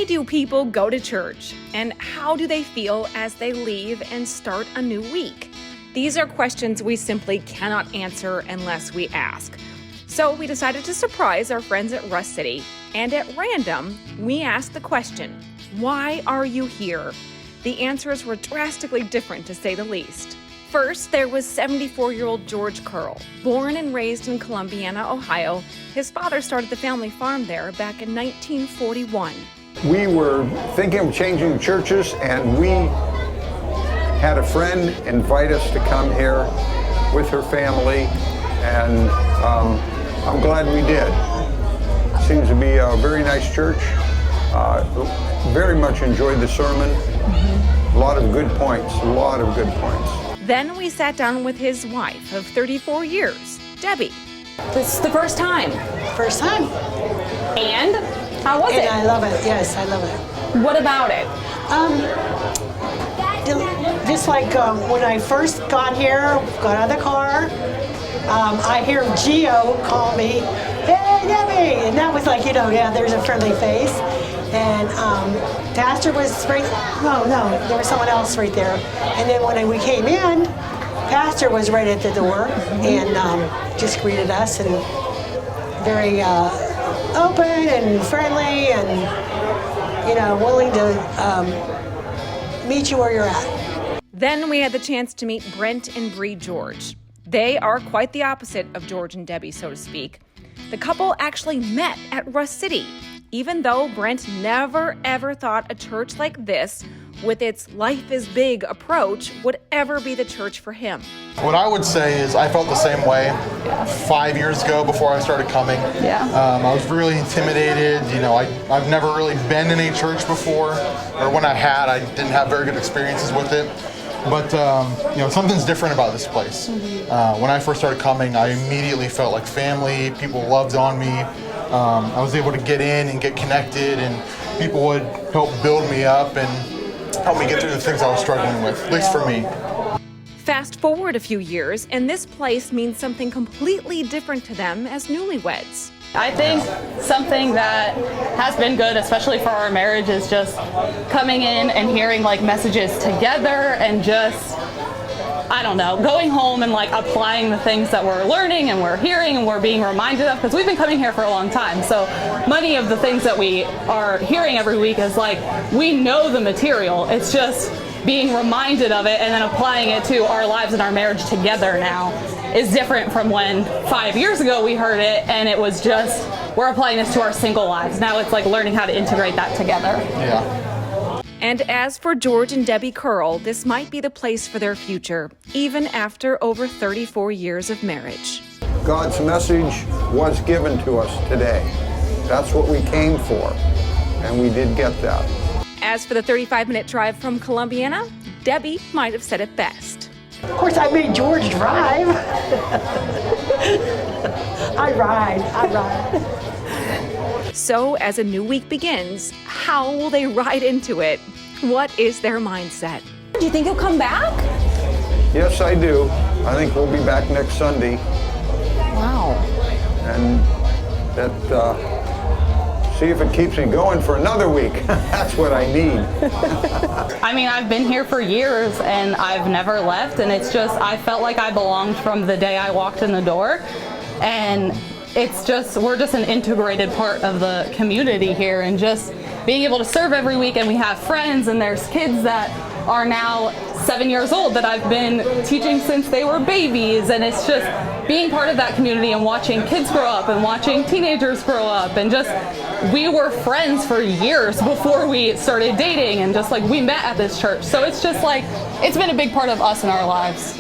Why do people go to church? And how do they feel as they leave and start a new week? These are questions we simply cannot answer unless we ask. So we decided to surprise our friends at Rust City, and at random, we asked the question, why are you here? The answers were drastically different, to say the least. First, there was 74-year-old George Curl. Born and raised in Columbiana, Ohio, his father started the family farm there back in 1941. We were thinking of changing churches, and we had a friend invite us to come here with her family, and I'm glad we did. Seems to be a very nice church. Very much enjoyed the sermon. A lot of good points, Then we sat down with his wife of 34 years, Debbie. This is the first time. First time. And how was it? I love it. Yes, I love it. What about it? Just like when I first got here, got out of the car, I hear Gio call me, "Hey, Debbie!" And that was like, there's a friendly face. And Pastor was right, no, there was someone else right there. And then when we came in, Pastor was right at the door and just greeted us, and very open and friendly and, willing to meet you where you're at. Then we had the chance to meet Brent and Bree George. They are quite the opposite of George and Debbie, so to speak. The couple actually met at Rust City, even though Brent never ever thought a church like this, with its life is big approach, would ever be the church for him. What I would say is I felt the same way 5 years ago before I started coming. I was really intimidated. I've never really been in a church before, or when I had, I didn't have very good experiences with it. But something's different about this place. When I first started coming, I immediately felt like family. People loved on me. I was able to get in and get connected, and people would help build me up and help me get through the things I was struggling with, at least for me. Fast forward a few years, and this place means something completely different to them as newlyweds. I think something that has been good, especially for our marriage, is just coming in and hearing messages together and just, going home and applying the things that we're learning and we're hearing and we're being reminded of, because we've been coming here for a long time. So many of the things that we are hearing every week is we know the material. It's just being reminded of it and then applying it to our lives and our marriage together now is different from when 5 years ago we heard it and it was just, we're applying this to our single lives. Now it's learning how to integrate that together. Yeah. And as for George and Debbie Curl, this might be the place for their future, even after over 34 years of marriage. God's message was given to us today. That's what we came for, and we did get that. As for the 35-minute drive from Columbiana, Debbie might have said it best. Of course, I made George drive. I ride. So as a new week begins, how will they ride into it? What is their mindset? Do you think he'll come back? Yes, I do. I think we'll be back next Sunday. Wow. And see if it keeps me going for another week. That's what I need. I've been here for years and I've never left, and it's just, I felt like I belonged from the day I walked in the door. And it's just, we're just an integrated part of the community here, and just being able to serve every week, and we have friends, and there's kids that are now 7 years old that I've been teaching since they were babies, and it's just being part of that community and watching kids grow up and watching teenagers grow up, and just, we were friends for years before we started dating, and just we met at this church. So it's just it's been a big part of us in our lives.